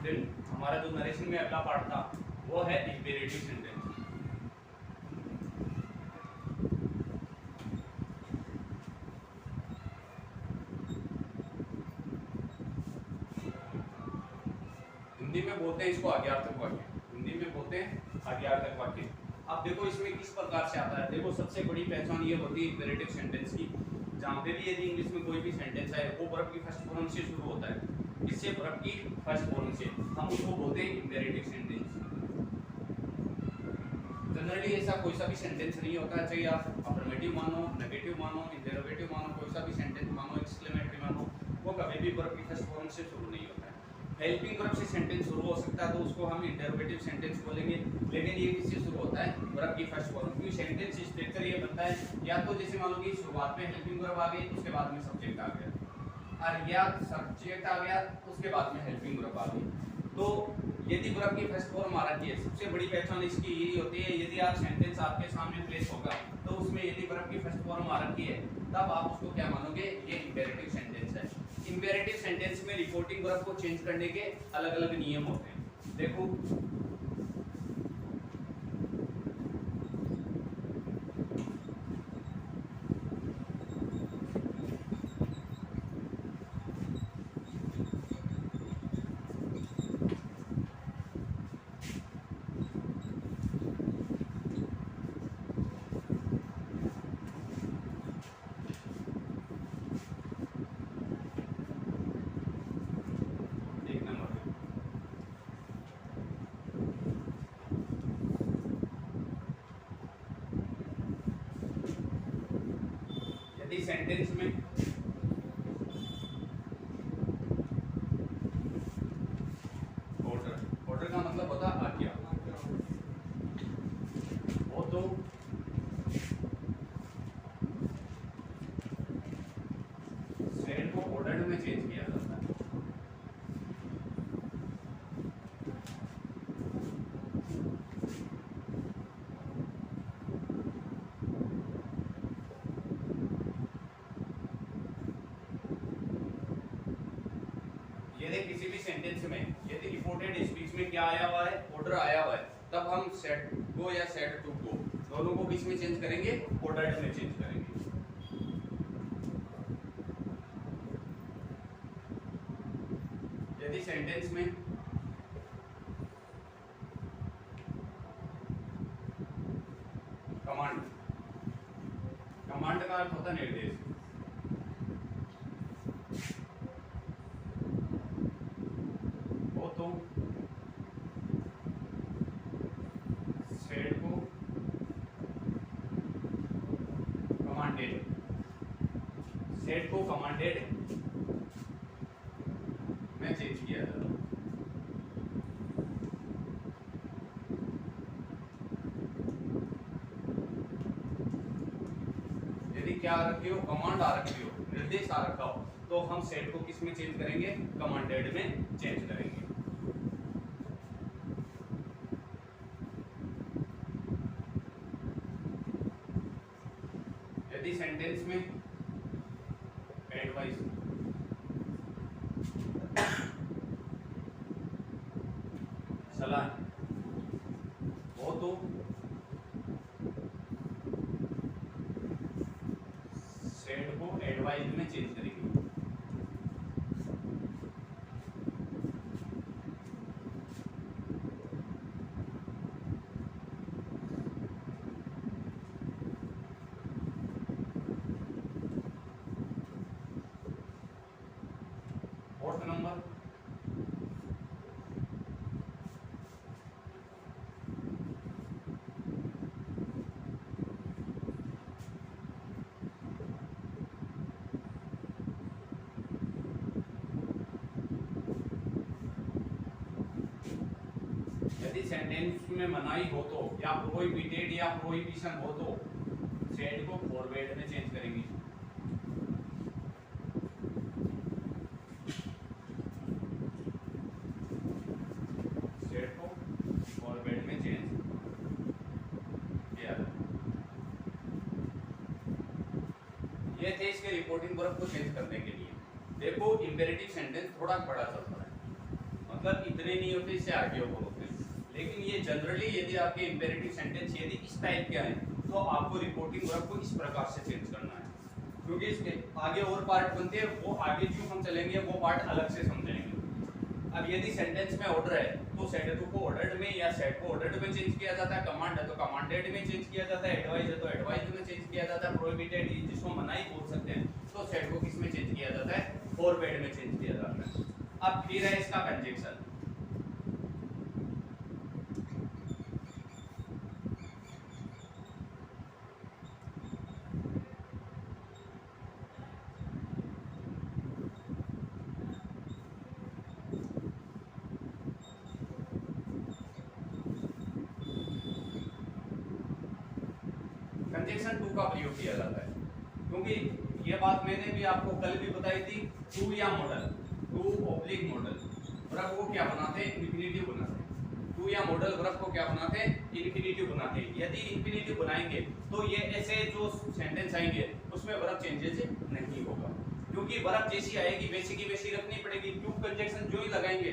Student, हमारा जो narration में अगला पार्ट था वो है इंपेरेटिव सेंटेंस। हिंदी में बोलते हैं इसको आज्ञार्थक वाक्य, हिंदी में बोलते हैं आज्ञार्थक वाक्य। अब देखो इसमें किस प्रकार से आता है। देखो सबसे बड़ी पहचान ये होती है इंपेरेटिव सेंटेंस की, जहाँ पे भी यदि इंग्लिश में कोई भी सेंटेंस है वो वर्ब की फर्स्ट फॉर्म से शुरू होता है, इससे वर्ब की फर्स्ट फॉर्म से, हम उसको बोलते हैं इंपेरेटिव सेंटेंस। जनरली ऐसा कोई सा भी सेंटेंस नहीं होता है, चाहे आप अफर्मेटिव मानो, नेगेटिव मानो, इंटरोगेटिव मानो, कोई सा भी सेंटेंस मानो, एक्सक्लेमेटरी मानो, वो कभी भी वर्ब की फर्स्ट फॉर्म से शुरू नहीं होता है। हेल्पिंग वर्ब से सेंटेंस शुरू हो सकता है तो उसको हम इंटरोगेटिव सेंटेंस बोलेंगे, लेकिन ये किससे शुरू होता है, वर्ब की फर्स्ट फॉर्म। क्योंकि सेंटेंस स्ट्रक्चर ये बनता है या तो जैसे मान लो कि शुरुआत में हेल्पिंग वर्ब आ गई, उसके बाद में सब्जेक्ट आ गया, और या सब्जेक्ट आ गया उसके बाद में हेल्पिंग वर्ब आ गई। तो यदि वर्ब की फर्स्ट फॉर्म आ रखी है, सबसे बड़ी पहचान इसकी यही होती है, यदि आप सेंटेंस आपके सामने प्लेस होगा तो उसमें यदि वर्ब की फर्स्ट फॉर्म आ रखी है तब आप उसको क्या मानोगे, ये इंपेरेटिव सेंटेंस है। इंपेरेटिव सेंटेंस में रिपोर्टिंग वर्ब को चेंज करने के अलग अलग नियम होते हैं। देखो सेंटेंस में ऑर्डर, ऑर्डर का मतलब होता है आज्ञा, वो तो सेट को ऑर्डर में चेंज किया जाता है। किसी भी सेंटेंस में यदि रिपोर्टेड स्पीच में क्या आया हुआ है, ऑर्डर आया हुआ है, तब हम सेट गो या सेट टू गो दोनों को किस में चेंज करेंगे, ऑर्डर्ड में चेंज करेंगे। यदि सेंटेंस में कमांड, कमांड का अर्थ होता है निर्देश, तो सेट को कमांडेड, सेट को कमांडेड में चेंज किया जाता है। यदि क्या आ रखी हो, कमांड आ रखी हो, निर्देश आ रखा हो, तो हम सेट को किस में चेंज करेंगे, कमांडेड में चेंज करेंगे। यदि सेंटेंस में एडवाइस, सलाह हो, तो सेट को एडवाइस में चेंज करेंगे। फोर्थ नंबर, यदि सेंटेंस में मनाही हो तो या प्रोहिबिटेड या प्रोहिबिशन हो तो सेट को फॉरवर्ड में चेंज करेंगे। सेट को फॉरवर्ड में चेंज किया। ये थे इसके रिपोर्टिंग वर्ब को चेंज करने के लिए। देखो इंपेरेटिव सेंटेंस थोड़ा बड़ा चलता है, मतलब इतने नहीं होते, इससे आगे ऊपर होते हैं। लेकिन ये जनरली यदि आपके इंपेरेटिव सेंटेंस यदि इस टाइप के आए तो आपको रिपोर्टिंग वर्ब को इस प्रकार से चेंज करना है, क्योंकि इसके आगे और पार्ट बनते हैं, वो आगे जो हम चलेंगे वो पार्ट अलग से समझेंगे। अब यदि सेंटेंस में ऑर्डर है तो सेट को ऑर्डर्ड में या सेट को ऑर्डर्ड में चेंज किया जाता है, कमांड है तो कमांडेड में चेंज किया जाता है, एडवाइस है तो एडवाइज में चेंज किया जाता है, प्रोहिबिटेड जिसको मनाही बोल सकते हैं तो सेट को किस में चेंज किया जाता है, फॉरवर्ड में चेंज किया जाता है। अब फिर है इसका कंजक्शन। कंजक्शन टू का प्रयोग किया जाता है, क्योंकि ये बात मैंने भी आपको कल भी बताई थी, टू या model, to oblique modal verb को क्या बनाते हैं, इंफिनिटिव बनाते हैं। टू या मॉडल वर्ब को क्या बनाते हैं, इंफिनिटिव बनाते हैं। यदि इंफिनिटिव बनाएंगे तो ये ऐसे जो सेंटेंस आएंगे उसमें वर्ब चेंजेस नहीं होगा, क्योंकि वर्ब जैसी आएगी वैसी की वैसी रखनी पड़ेगी। टू कंजक्शन जो ही लगाएंगे,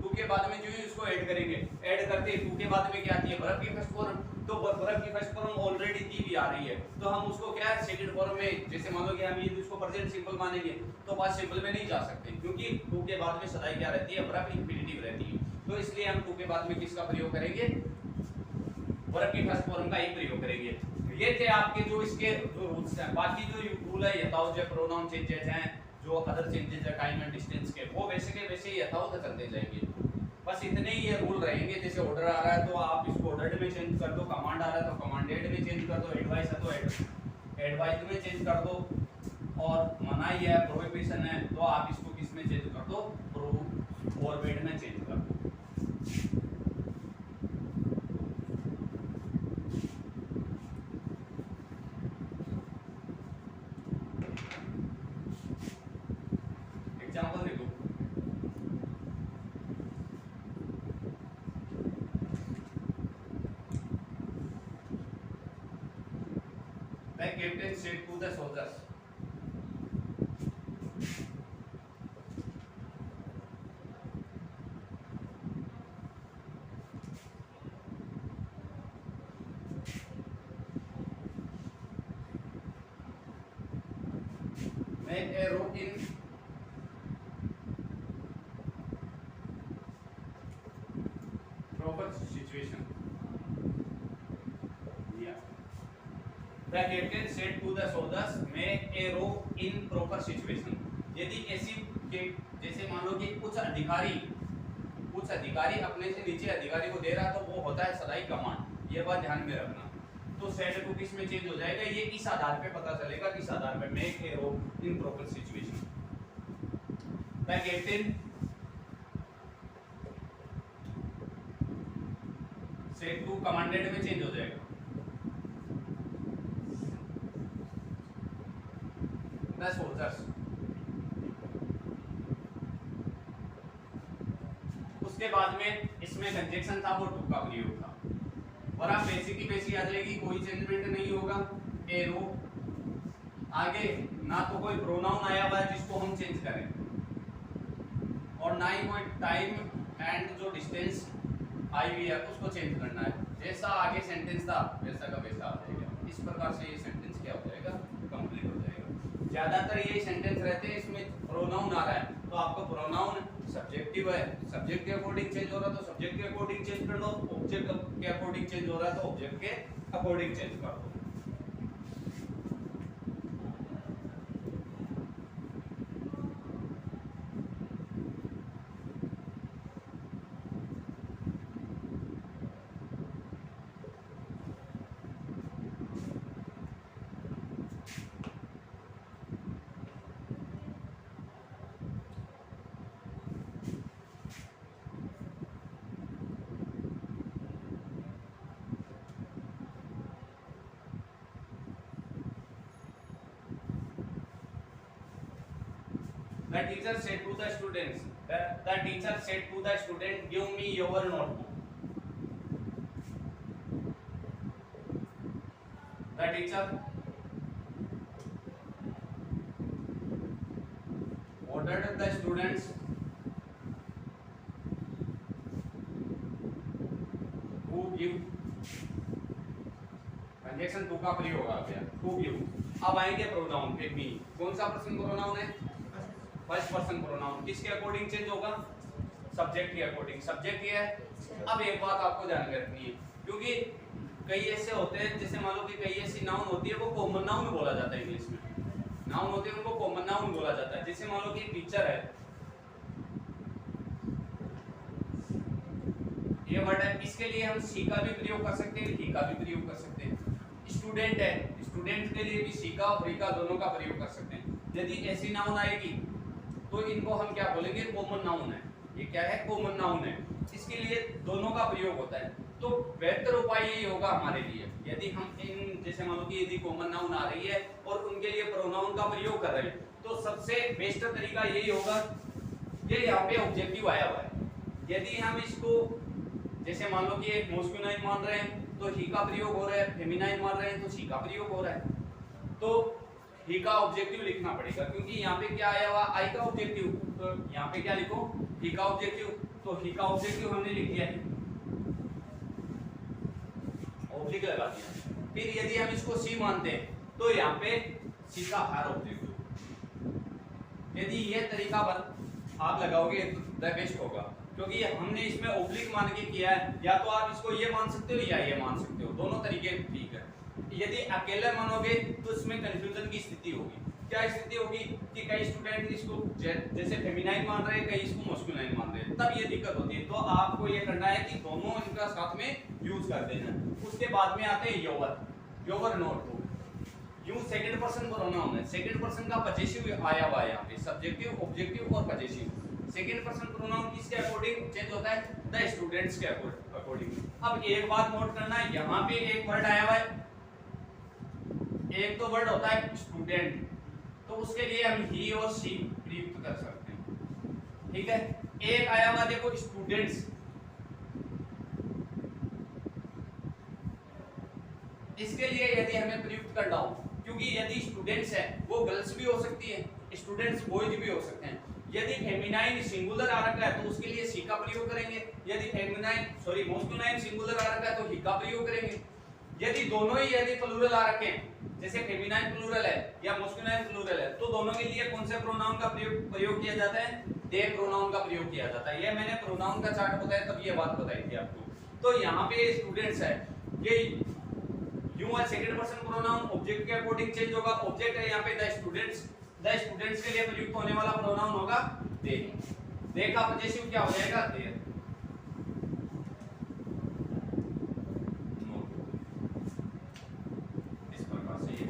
टू के बाद में जो ही उसको ऐड करेंगे, ऐड करते टू के बाद में क्या आती है, वर्ब की फर्स्ट फॉर्म, तो वर्ब की फर्स्ट फॉर्म ऑलरेडी दी भी आ रही है, तो हम उसको क्या है सेकंड फॉर्म में, जैसे मान लो कि हम ये उसको प्रेजेंट सिंपल मानेंगे तो बात सिंपल में नहीं जा सकते, क्योंकि टू के बाद में सदाई क्या रहती है, वर्ब इंफिनिटिव रहती है। तो इसलिए हम टू के बाद में किसका प्रयोग करेंगे, वर्ब की फर्स्ट फॉर्म का ही प्रयोग करेंगे। ये थे आपके जो इसके जो रूल्स हैं। बाकी जो रूल है यथावत जो प्रोनाउन चेंजेस हैं, जो अदर चेंजेस है टाइम एंड डिस्टेंस के, वो वैसे के वैसे ही यथावत चलते जाएंगे। बस इतने ही ये रूल रहेंगे। जैसे ऑर्डर आ रहा है तो आप इसको ऑर्डर्ड में चेंज कर दो, कमांड आ रहा है तो कमांडेड में चेंज कर दो, एडवाइस है तो एडवाइस में चेंज कर दो, और मनाही है, प्रोहिबिशन है तो आप इसको किस में चेंज कर दो, फॉरवर्ड में चेंज कर दो। एग्जांपल देखो, The captain said to the soldiers, make a rope in proper situation. Yeah. The captain said to the soldiers, make a rope in proper situation. यदि ऐसी जैसे मान लो कि कुछ अधिकारी अपने से नीचे अधिकारी को दे रहा है तो वो होता है सदाई कमांड, ये बात ध्यान में रखना। तो सेट टू किस में चेंज हो जाएगा, ये इस आधार पे पता चलेगा, किस आधार पे, make a rope in proper situation. The captain set to commanded में चेंज हो जाएगा, द सोल्जर्स। उसके बाद में इसमें कंजक्शन था वो टू का प्रयोग था, और आप बेसिक की बेसिक आ जाएगी, कोई चेंजमेंट नहीं होगा। एरो आगे ना तो कोई प्रोनाउन आया हुआ है जिसको हम चेंज करें, और ना ही कोई टाइम एंड जो डिस्टेंस आई हुई है उसको चेंज करना है। जैसा आगे सेंटेंस था वैसा का वैसा आ जाएगा। इस प्रकार से ये सेंटेंस क्या हो जाएगा, कंप्लीट हो जाएगा। ज्यादातर ये सेंटेंस रहते हैं इसमें प्रोनाउन आ रहा है तो आपका प्रोनाउन सब्जेक्टिव है, सब्जेक्ट के अकॉर्डिंग चेंज हो रहा है तो सब्जेक्ट के अकॉर्डिंग चेंज कर दो, ऑब्जेक्ट के अकॉर्डिंग चेंज हो रहा है तो ऑब्जेक्ट के अकॉर्डिंग चेंज कर दो। The teacher said to the students, the teacher said to the student, give me your notebook. The teacher ordered the students give, conjunction to का प्रयोग आ गया, टू गिव। अब आएंगे प्रोनाउन पे मी। कौन सा पर्सन प्रोनाउन है? First person pronoun. किसके अकॉर्डिंग चेंज होगा? सब्जेक्ट के अकॉर्डिंग। सब्जेक्ट ये है। अब एक बात आपको ध्यान रखनी है, क्योंकि कई ऐसे होते हैं, जैसे मान लो कि कई ऐसी नाउन होती है वो कॉमन नाउन बोला जाता है इंग्लिश में। नाउन होते हैं उनको कॉमन नाउन बोला जाता है। जैसे मान लो कि टीचर है, ये वर्ड है, इसके लिए हम सी का भी प्रयोग कर सकते हैं, ही का भी प्रयोग कर सकते हैं। स्टूडेंट है, स्टूडेंट के लिए भी सी का और ही का दोनों का प्रयोग कर सकते हैं। यदि ऐसी नाउन आएगी तो इनको हम क्या बोलेंगे? कॉमन नाउन है। ये क्या है? कॉमन नाउन है। इसके लिए दोनों का प्रयोग होता है। तो बेहतर उपाय यही होगा हमारे लिए, यदि हम इन, जैसे मान लो कि यदि कॉमन नाउन आ रही है और उनके लिए प्रोनाउन का प्रयोग कर रहे हैं, तो सबसे बेस्ट तरीका यही होगा, ये यहाँ पे ऑब्जेक्टिव आया हुआ है, यदि हम इसको जैसे मान लो कि एक मस्कुलाइन मान रहे हैं तो ही का प्रयोग हो रहा है, फेमिनाइन मान रहे हैं तो सी का प्रयोग हो रहा है, तो ही का ऑब्जेक्टिव लिखना पड़ेगा, क्योंकि यहाँ पे क्या आया हुआ? आई का ऑब्जेक्टिव। तो यहाँ पे क्या लिखो? ही का ऑब्जेक्टिव। तो ही का ऑब्जेक्टिव हमने लिख दिया है, ऑब्लिक लगा दिया। फिर यदि हम इसको सी मानते हैं तो यहाँ पे सी का हायर ऑब्जेक्टिव। यदि ये तरीका आप लगाओगे तो द बेस्ट होगा, क्योंकि हमने इसमें ऑब्लिक मान के किया है। या तो आप इसको ये मान सकते हो या ये मान सकते हो, दोनों तरीके ठीक है। यदि अकेले मानोगे तो इसमें कंफ्यूजन की स्थिति होगी। क्या स्थिति होगी कि कई स्टूडेंट इसको जैसे फेमिनाइन मान रहे हैं, कई इसको मस्कुलाइन मान रहे हैं, तब ये दिक्कत होती है। तो आपको ये करना है कि दोनों इनका साथ में यूज कर देना। उसके बाद में आते हैं योवर, योवर नोट। तो यूं सेकंड पर्सन प्रोनाउन है, सेकंड पर्सन का पजेसिव आया हुआ है यहाँ पे, सब्जेक्टिव, ऑब्जेक्टिव और पजेसिव। सेकंड पर्सन प्रोनाउन किसके अकॉर्डिंग चेंज होता है? द स्टूडेंट्स के अकॉर्डिंग। अब एक बात नोट करना है, यहाँ पे एक वर्ड आया हुआ है, एक तो वर्ड होता है स्टूडेंट, तो उसके लिए हम ही और सी प्रयुक्त कर सकते हैं, ठीक है। एक आया हुआ देखो स्टूडेंट्स, इसके लिए यदि हमें प्रयुक्त करना हो, क्योंकि यदि स्टूडेंट्स है वो गर्ल्स भी हो सकती है, स्टूडेंट्स बॉयज भी हो सकते हैं। यदि फेमिनाइन सिंगुलर आ रखा है तो उसके लिए सी का प्रयोग करेंगे, यदि मस्कुलाइन सिंगुलर आ रखा है तो ही का प्रयोग करेंगे। यदि दोनों ही यदि प्लूरल आ रखे हैं, जैसे फेमिनाइन प्लूरल है या मस्कुलाइन प्लूरल है, तो दोनों के लिए कौन से प्रोनाउन का प्रयोग किया जाता है? दे प्रोनाउन का प्रयोग किया जाता है। ये मैंने प्रोनाउन का चार्ट बताया तब ये बात बताई थी आपको। तो यहाँ पे स्टूडेंट्स है, ये यूं है सेकंड पर्सन प्रोनाउन, ऑब्जेक्ट के अकॉर्डिंग चेंज होगा। ऑब्जेक्ट है यहाँ पे द स्टूडेंट्स, द स्टूडेंट्स के लिए प्रयुक्त होने वाला प्रोनाउन होगा दे। दे का पजेसिव क्या हो जाएगा? देयर। इस प्रकार से ये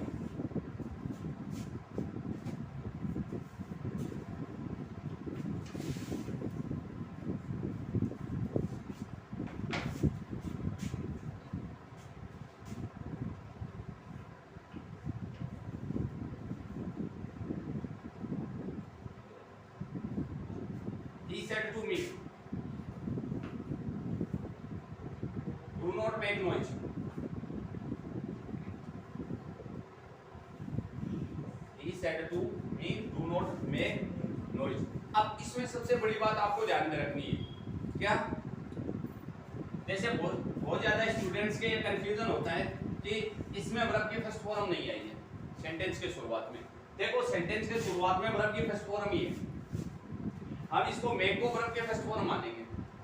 He said to me, do not make noise. He said to me, do not make noise. अब इसमें सबसे बड़ी बात आपको ध्यान में रखनी है क्या? जैसे बहुत ज्यादा स्टूडेंट्स के कंफ्यूजन होता है कि इसमें वर्ब की फर्स्ट फॉर्म नहीं आई है सेंटेंस के शुरुआत में। देखो सेंटेंस के शुरुआत में वर्ब की फर्स्ट फॉर्म ही है, हम इसको मेक को वर्ब के फर्स्ट फॉर्म मानेंगे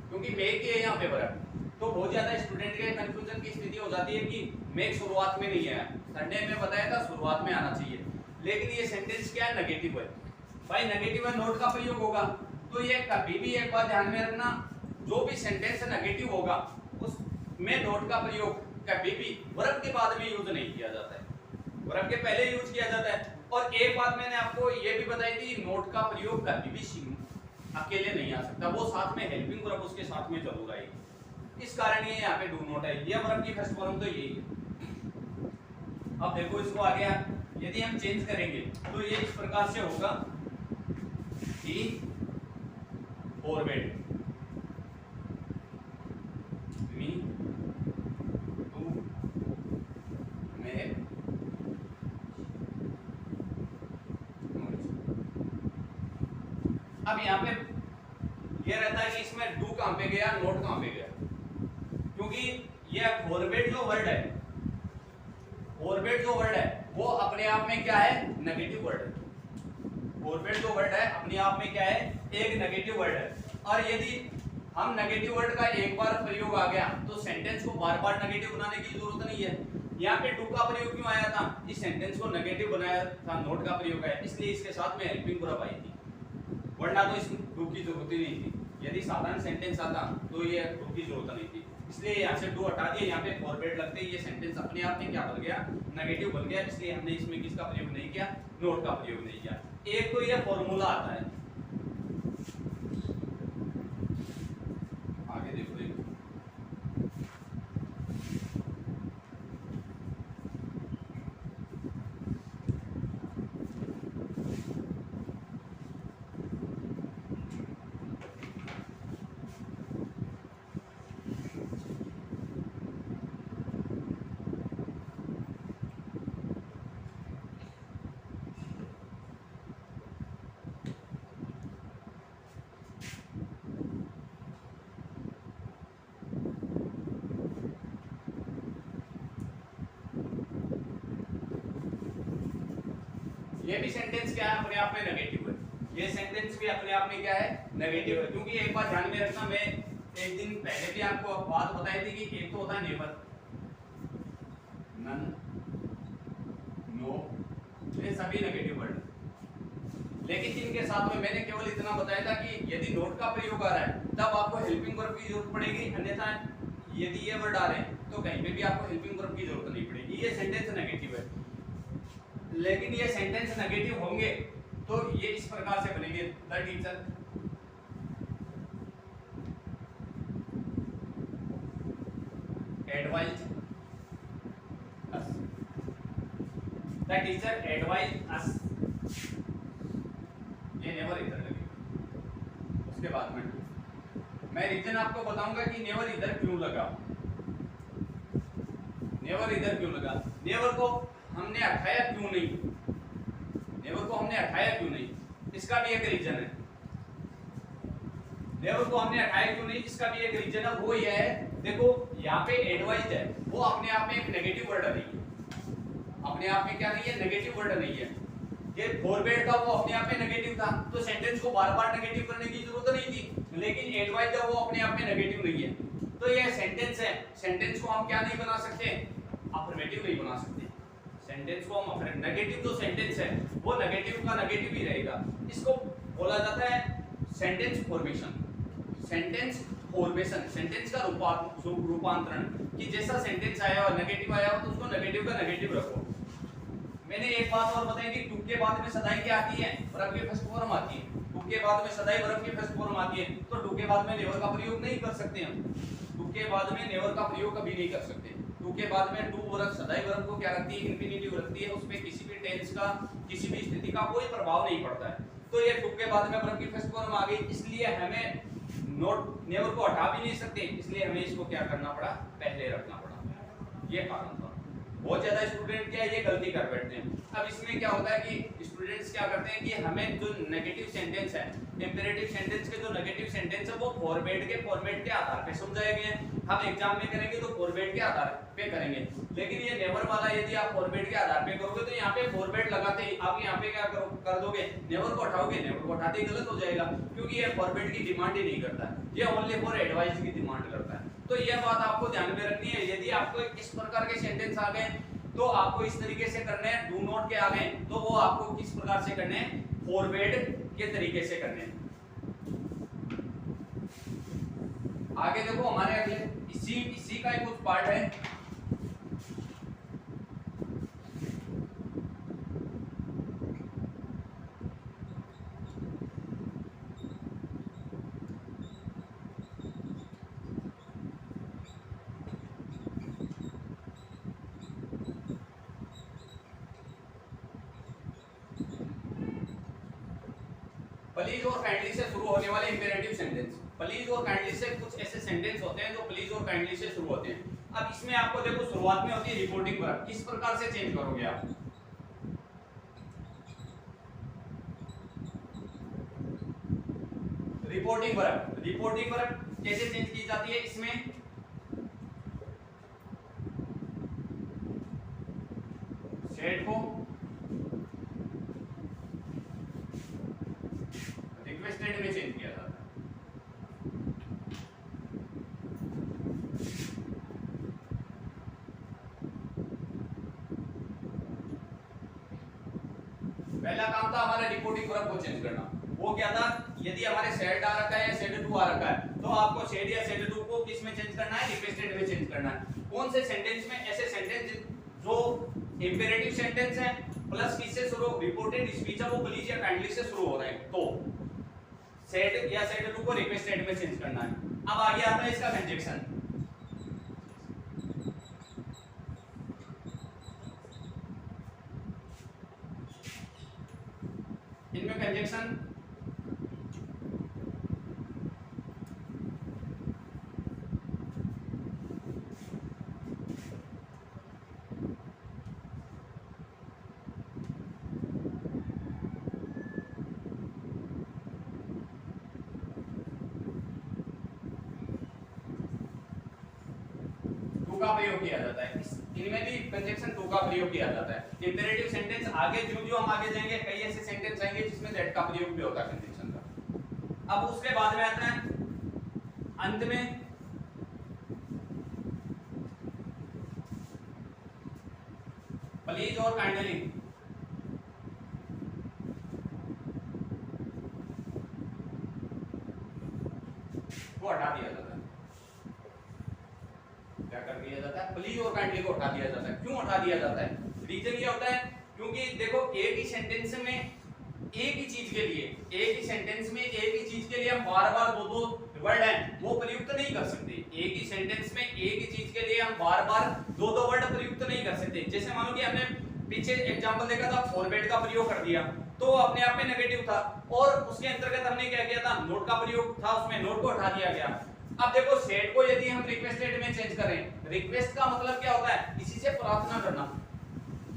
क्योंकि मेक ही है यहाँ पे वर्ब। तो बहुत ज्यादा स्टूडेंट के कंफ्यूजन की स्थिति हो जाती है कि मेक शुरुआत में नहीं आया, संडे में बताया था शुरुआत में आना चाहिए, लेकिन ये सेंटेंस क्या है? नेगेटिव है भाई, नेगेटिव है, नोट का प्रयोग होगा। तो ये कभी भी एक बात ध्यान में रखना, जो भी सेंटेंस नेगेटिव होगा उसमें नोट का प्रयोग कभी भी वर्ब के बाद में यूज नहीं किया जाता है, वर्ब के पहले यूज किया जाता है। और एक बात मैंने आपको ये भी बताई थी, नोट का प्रयोग कभी भी अकेले नहीं आ सकता, वो साथ में हेल्पिंग वर्ब उसके साथ में जरूर आएगी। इस कारण ये यहाँ पे डू नॉट है, ये वर्ब की फर्स्ट फॉर्म तो यही है। अब देखो इसको आ गया, यदि हम चेंज करेंगे तो ये इस प्रकार से होगा, ही फॉरवर्ड मी टू मेक अब यहाँ पे ये रहता है कि इसमें डू कहां पे गया, नोट कहां पे गया, क्योंकि ये फॉरवर्ड जो वर्ड है, फॉरवर्ड जो वर्ड है वो अपने आप में क्या है, नेगेटिव वर्ड है। फॉरवर्ड जो वर्ड है अपने आप में क्या है, एक नेगेटिव वर्ड है। और यदि हम नेगेटिव वर्ड का एक बार प्रयोग आ गया तो सेंटेंस को बार बार नेगेटिव बनाने की जरूरत नहीं है। यहाँ पे डू का प्रयोग क्यों आया था, इस सेंटेंस को नेगेटिव बनाया था, नोट का प्रयोग है, इसलिए इसके साथ में हेल्पिंग वर्ब आई थी, वरना तो इस डू की जरूरत ही नहीं थी। यदि साधारण सेंटेंस आता तो ये डू की जरूरत नहीं थी, इसलिए यहाँ से डू हटा दिया, यहाँ पे फॉरवर्ड लगते ही ये सेंटेंस अपने आप में क्या बन गया, नेगेटिव बन गया, इसलिए हमने इसमें किसका प्रयोग नहीं किया, नोट का प्रयोग नहीं किया। एक तो ये फॉर्मूला आता है, आगे देखो ये भी सेंटेंस क्या है, अपने आप में नेगेटिव है। ये सेंटेंस भी अपने आप में क्या है, नेगेटिव है। क्योंकि एक बात ध्यान में रखना, मैं एक दिन पहले भी आपको बात बताई थी कि एक तो होता है नेवर, नन, नो, ये सभी नेगेटिव वर्ड, लेकिन इनके साथ में मैंने केवल इतना बताया था कि यदि नोट का प्रयोग आ रहा है तब आपको हेल्पिंग वर्ब की जरूरत पड़ेगी, अन्यथा यदि ये वर्ड आ रहे हैं तो कहीं पे भी आपको हेल्पिंग वर्ब की जरूरत नहीं पड़ेगी। ये सेंटेंस नेगेटिव है, लेकिन ये सेंटेंस नेगेटिव होंगे तो ये इस प्रकार से बनेंगे, the teacher advised us, the teacher advised us, ये नेवर इधर लगेगा। उसके बाद में मैं रीजन आपको बताऊंगा कि नेवर इधर क्यों लगा, नेवर इधर क्यों लगा, नेवर को हमने हटाया क्यों नहीं, नेवर को हमने हटाया क्यों नहीं, इसका भी एक रीजन है। नेवर को हमने हटाया क्यों नहीं, इसका भी एक रीजन है, वो ये है, देखो यहाँ पे एडवाइज्ड है, वो अपने आप में एक नेगेटिव वर्ड नहीं है, अपने आप में क्या नहीं है, नेगेटिव वर्ड नहीं है। ये फॉरवर्ड का वो अपने आप में नेगेटिव था, तो सेंटेंस को बार बार नेगेटिव करने की जरूरत नहीं थी, लेकिन एडवाइज्ड है वो अपने आप में नेगेटिव नहीं है, तो ये सेंटेंस है, सेंटेंस को हम क्या नहीं बना सकते, अफर्मेटिव नहीं बना सकते। सेंटेंस को हम नेगेटिव जो सेंटेंस है वो नेगेटिव का नेगेटिव ही रहेगा। इसको बोला जाता है sentence formation, sentence formation, sentence का रूपांतरण, कि जैसा सेंटेंस आया और नेगेटिव आया हो तो उसको नेगेटिव का नेगेटिव रखो। मैंने एक बात और बताई कि टू के बाद में सदाई क्या आती है, वर्ब की फर्स्ट फॉर्म आती है, टू के बाद में सदाई वर्ब की फर्स्ट फॉर्म आती है, तो टू के बाद में नेवर का प्रयोग नहीं कर सकते हम, टू के बाद में नेवर का प्रयोग कभी नहीं कर सकते। टू के बाद में टू वर्ब सदाई वर्ब को क्या रखती है, इंफिनिटिव रखती है, उसमें किसी भी टेंस का, किसी भी स्थिति का कोई प्रभाव नहीं पड़ता है। तो ये टू के बाद में वर्ब की फर्स्ट फॉर्म आ गई, इसलिए हमें नोट नेवर को हटा भी नहीं सकते, इसलिए हमें इसको क्या करना पड़ा, पहले रखना पड़ा, ये कारण था। बहुत ज्यादा स्टूडेंट क्या ये गलती कर बैठते हैं। अब इसमें क्या होता है कि स्टूडेंट्स क्या करते हैं कि हमें जो नेगेटिव सेंटेंस है, इंपेरेटिव सेंटेंस के जो नेगेटिव सेंटेंस है वो फॉरवर्ड के फॉर्मेट के आधार पे समझाए गए हैं। हम एग्जाम में करेंगे तो फॉरवर्ड के आधार पे करेंगे, लेकिन ये नेवर वाला यदि आप फॉरवर्ड के आधार पे करोगे तो यहाँ पे फॉरवर्ड लगाते ही आप यहाँ पे क्या कर दोगे, नेवर को हटाओगे, नेवर को हटाते ही गलत हो जाएगा, क्योंकि ये फॉरवर्ड की डिमांड ही नहीं करता है, ये ओनली फॉर एडवाइस की डिमांड करता है। तो यह बात आपको ध्यान में रखनी है। यदि आपको इस प्रकार के सेंटेंस आ गए तो आपको इस तरीके से करने हैं, डू नॉट के आ गए तो वो आपको किस प्रकार से करने हैं, फॉरवर्ड के तरीके से करने हैं। आगे देखो हमारे अगले इसी का ही कुछ पार्ट है, प्लीज और काइंडली से शुरू होने वाले इंपेरेटिव सेंटेंस। प्लीज और काइंडली से कुछ ऐसे सेंटेंस होते हैं जो प्लीज और काइंडली से शुरू होते हैं। अब इसमें आपको देखो शुरुआत में होती है रिपोर्टिंग वर्ब, किस प्रकार से चेंज करोगे आप, रिपोर्टिंग वर्ब, रिपोर्टिंग वर्ब कैसे चेंज की जाती है, इसमें रिक्वेस्टेड में चेंज किया जाता है। पहला काम था हमारा रिपोर्टिंग वर्ब को चेंज करना। वो क्या था, यदि हमारे सेड आ रखा है या सेड टू आ रखा है तो आपको सेड या सेड टू को किस में चेंज करना है, रिक्वेस्टेड में चेंज करना है। कौन से सेंटेंस में, ऐसे सेंटेंस जो इंपेरेटिव सेंटेंस है प्लस किससे शुरू, रिपोर्टेड स्पीच है वो प्लीज या काइंडली से शुरू हो रहे हैं, तो सेड या सेड टू को रिक्वेस्टेड में चेंज करना है। अब आगे आता है इसका कंजक्शन। इनमें कंजक्शन का प्रयोग किया जाता है। इनमें भी कंजक्शन टू का प्रयोग किया जाता है। इंपेरेटिव सेंटेंस आगे जो हम आगे जाएंगे कई ऐसे सेंटेंस आएंगे जिसमें दैट का प्रयोग भी होता है कंजक्शन का। अब उसके बाद में आता है अंत में प्लीज और काइंडली। वो हटा दिया जाता है। क्या कर दिया जाता है, प्लीज और काइंडली को हटा दिया जाता है। क्यों हटा दिया जाता है, रीजन ये होता है क्योंकि देखो एक ही सेंटेंस में एक ही चीज के लिए, एक ही सेंटेंस में एक ही चीज के लिए हम बार-बार दो वर्ड हैं वो प्रयुक्त नहीं कर सकते। एक ही सेंटेंस में एक ही चीज के लिए हम बार-बार दो वर्ड प्रयुक्त नहीं कर सकते। जैसे मान लो कि हमने पीछे एग्जांपल देखा था, फॉरवर्ड का प्रयोग कर दिया तो अपने आप में नेगेटिव था, और उसके अंतर्गत हमने क्या किया था, नोट का प्रयोग था, उसमें नोट को हटा दिया गया। अब देखो सेड को यदि हम रिक्वेस्टेड में चेंज करें, रिक्वेस्ट का मतलब क्या होता है, किसी से प्रार्थना करना।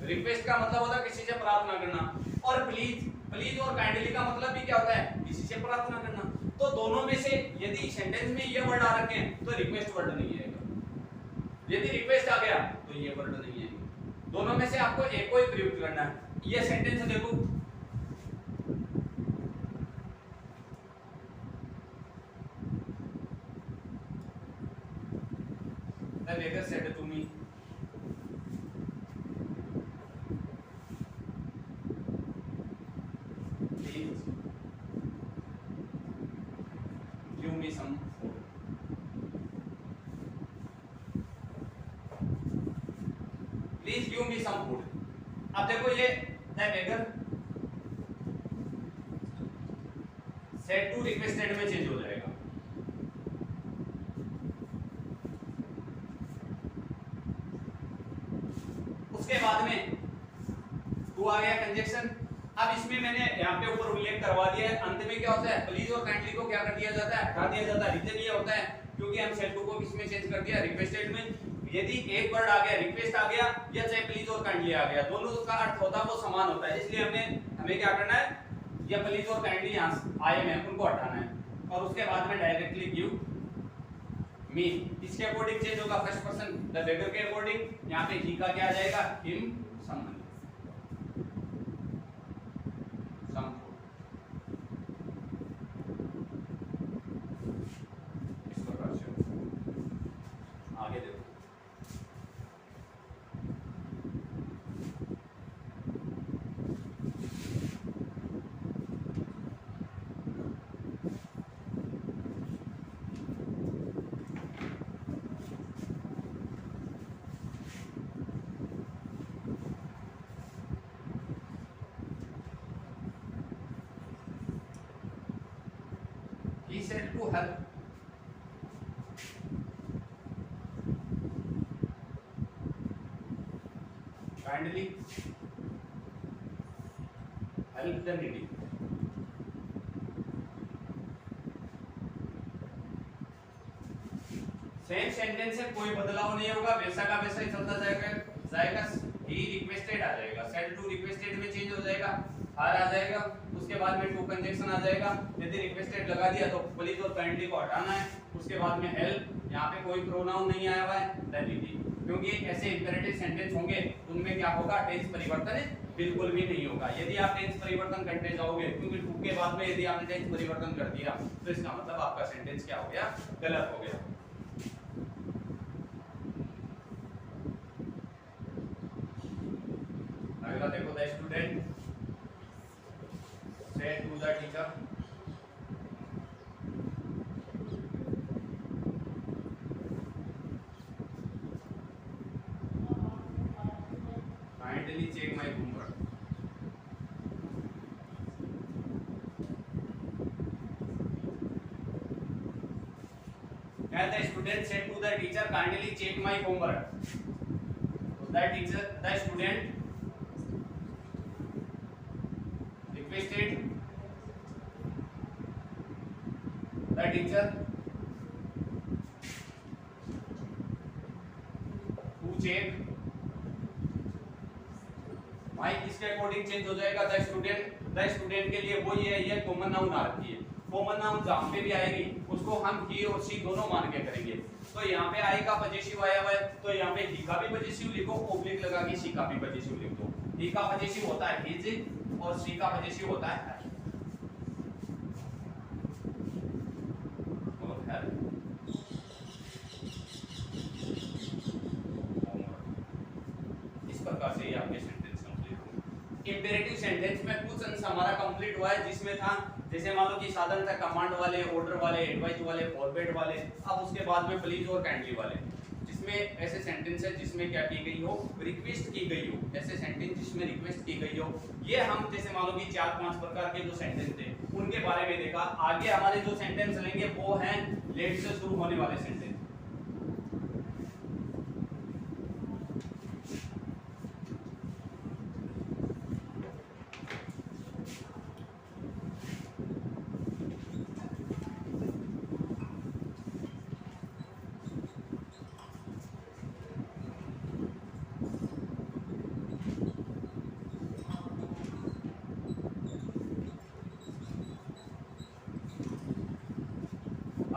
रिक्वेस्ट का मतलब होता है किसी से प्रार्थना करना, और प्लीज और काइंडली का मतलब भी क्या होता है, किसी से प्रार्थना करना। तो दोनों में से यदि सेंटेंस में ये वर्ड आ रखे हैं तो रिक्वेस्ट वर्ड नहीं आएगा, यदि रिक्वेस्ट आ गया तो ये वर्ड नहीं आएगा। दोनों में से आपको एक को ही प्रयुक्त करना है। ये सेंटेंस देखो, The beggar said to me, please give me some food. Please give me some food. अब देखो ये The beggar said to requested में चेंज हो जाएगा। उसके बाद में टू आ गया कंजक्शन। अब इसमें मैंने यहाँ पे ऊपर उल्लेख करवा दिया है, अंत में क्या होता है, प्लीज और काइंडली को क्या कर दिया जाता है, हटा दिया जाता है। रीजन ये होता है क्योंकि हम सेड टू को किसमें चेंज कर दिया, रिक्वेस्टेड में। यदि एक वर्ड आ गया, रिक्वेस्ट आ गया या चाहे प्लीज और काइंडली आ गया, दोनों का अर्थ होता है वो समान होता है, इसलिए हमें क्या करना है, या प्लीज और काइंडली यहाँ आए हैं उनको हटाना है, और उसके बाद में डायरेक्टली गिव मी। इसके अकॉर्डिंग चेंज होगा, फर्स्ट पर्सन द बेगर के अकॉर्डिंग यहाँ पे ही का क्या आ जाएगा, him some money, some food. इस प्रकार से आगे देखो, he said to her, kindly help the needy. Same sentence है, कोई बदलाव नहीं होगा, वैसा का वैसा ही चलता जाएगा। ही रिक्वेस्टेड आ जाएगा, सेड टू रिक्वेस्टेड में चेंज हो जाएगा, हर आ जाएगा, उसके बाद में टू कंजक्शन आ जाएगा। यदि रिक्वेस्टेड लगा दिया तो प्लीज और काइंडली को हटाना है, उसके बाद में हेल्प, यहाँ पे कोई प्रोनाउन नहीं आया हुआ है, द नीडी, क्योंकि ऐसे इंपेरेटिव सेंटेंस होंगे उनमें क्या होगा, टेंस परिवर्तन बिल्कुल भी नहीं होगा यदि आप टेंस परिवर्तन करते जाओगे, क्योंकि टू के बाद में यदि आपने टेंस परिवर्तन कर दिया तो इसका मतलब आपका सेंटेंस क्या हो गया, गलत हो गया। अगला देखो, the student said to the teacher, kindly check my homework. The student said to the teacher, kindly check my homework. The student requested the teacher to check my, इसके अकॉर्डिंग चेंज हो जाएगा द स्टूडेंट के लिए वो ये common noun आ रही है। Common noun जहां पे भी आएगी उसको हम ही और सी दोनों मान के करेंगे। तो यहाँ पे आई का पजेसिव आया हुआ है, तो यहाँ पे ही का भी पजेसिव लिखो, ऑब्लिक लगा के सी का भी पजेसिव लिख दो। ही का पजेसिव होता है हिज और सी का पजेसिव होता है और है। इस प्रकार से ये आपके सेंटेंस कंप्लीट हो। इंपेरेटिव सेंटेंस में कुछ अंश हमारा कंप्लीट हुआ है, जिसमें था जैसे मान लो कि साधन था कमांड वाले, ऑर्डर वाले, एडवाइस वाले, फॉरवर्ड वाले, अब उसके बाद में प्लीज और काइंडली वाले। जिसमें ऐसे सेंटेंस है जिसमें क्या की गई हो, रिक्वेस्ट की गई हो, ऐसे सेंटेंस जिसमें रिक्वेस्ट की गई हो। ये हम जैसे मान लो कि 4-5 प्रकार के जो सेंटेंस थे उनके बारे में देखा। आगे हमारे जो सेंटेंस लेंगे वो हैं लेट से शुरू होने वाले सेंटेंस।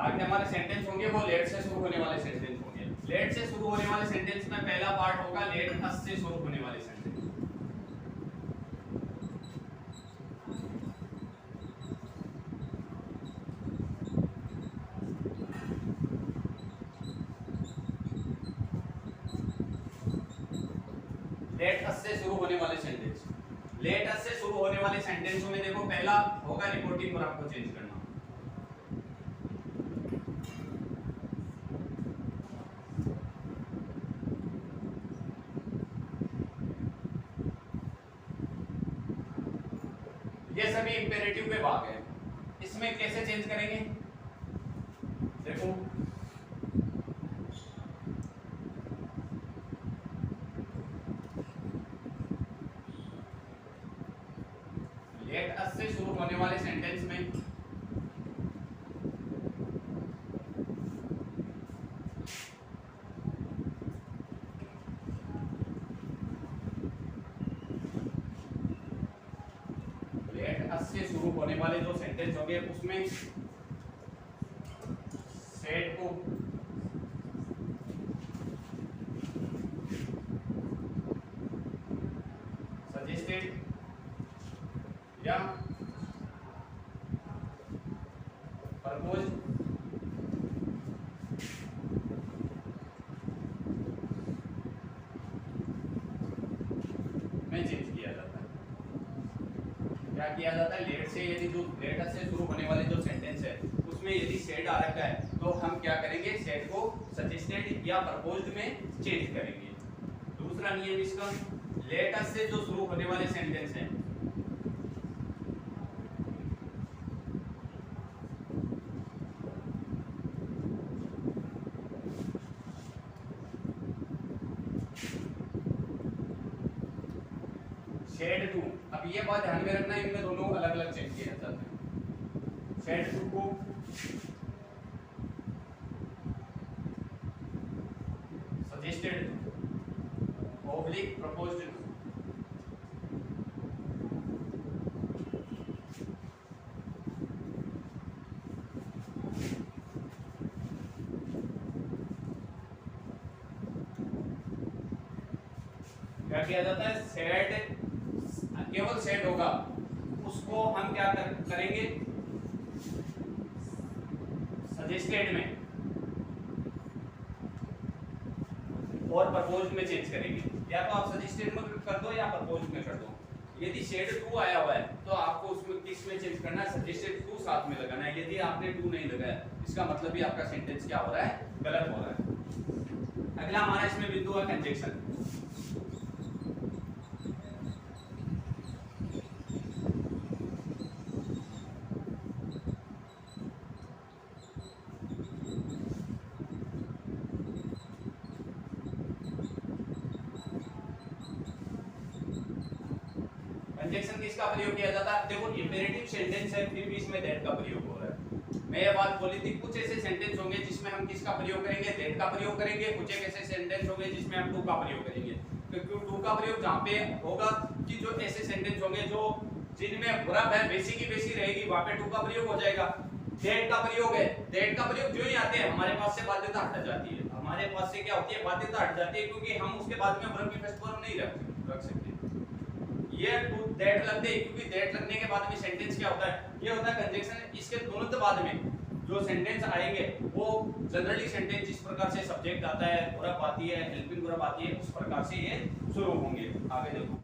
आगे हमारे सेंटेंस होंगे वो लेट से शुरू होने वाले सेंटेंस होंगे। लेट से शुरू होने वाले सेंटेंस में पहला पार्ट होगा लेट अस से शुरू होने वाले सेंटेंस। लेट अस से शुरू होने वाले सेंटेंस, लेट अस से शुरू होने वाले सेंटेंसों में देखो पहला होगा रिपोर्टिंग और आपको चेंज करना। ये सभी इंपेरेटिव के भाग है। इसमें कैसे चेंज करेंगे देखो, लेट अस से शुरू होने वाले सेंटेंस में से शुरू होने वाले जो सेंटेंस होंगे उसमें सेट को सजेस्टेड या प्रपोज में चेंज किया जाता है। क्या किया जाता है, लेट से यदि जो लेट से शुरू होने वाले जो सेंटेंस है उसमें यदि सेड आ रखा है तो हम क्या करेंगे, सेड को सजेस्टेड या प्रपोज्ड में चेंज करेंगे। दूसरा नियम इसका, लेट से जो शुरू होने वाले सेंटेंस है शेड टू, अब ये बात ध्यान में रखना है, इनमें दोनों अलग अलग चेंज किए जाते हैं। शेड टू को सजेस्टेड ऑब्लिक प्रपोज्ड क्या किया जाता है, सेड उसको हम क्या करेंगे, सजेस्टेड में और प्रपोज्ड में चेंज करेंगे। या तो आप सजेस्टेड में कर दो या प्रपोज्ड में कर दो। यदि शेड 2 आया हुआ है तो आपको उसमें किस में चेंज करना है, सजेस्टेड 2 साथ में लगाना है। यदि आपने 2 नहीं लगाया इसका मतलब भी आपका सेंटेंस क्या हो रहा है, गलत हो रहा है। अगला हमारा इसमें बिंदु है कंजंक्शन। कंजंक्शन किसका प्रयोग किया जाता है, देखो इंपेरेटिव सेंटेंस है फिर भी इसमें दैट का प्रयोग हो रहा है। मैं ये बात बोली थी कुछ ऐसे सेंटेंस होंगे जिसमें हम किसका प्रयोग करेंगे, दैट का प्रयोग करेंगे। कुछ एक ऐसे सेंटेंस होंगे जिसमें हम टू का प्रयोग करेंगे। क्योंकि टू का प्रयोग जहाँ पे होगा कि जो ऐसे सेंटेंस होंगे जो जिनमें वर्ब है बेसिक की बेसिक रहेगी वहाँ पे टू का प्रयोग हो जाएगा। दैट का प्रयोग है, दैट का प्रयोग जो ही आते हैं हमारे पास से बाध्यता हट जाती है। हमारे पास से क्या होती है, बाध्यता हट जाती है, क्योंकि हम उसके बाद में वर्ब की फर्स्ट फॉर्म नहीं रख सकते। ये टू दैट लगते हैं क्योंकि दैट लगने के बाद में सेंटेंस क्या होता है, ये होता है कंजंक्शन। इसके तुरंत बाद में जो सेंटेंस आएंगे वो जनरली सेंटेंस जिस प्रकार से सब्जेक्ट आता है, वर्ब आती है, हेल्पिंग वर्ब आती है, उस प्रकार से ये शुरू होंगे। आगे देखो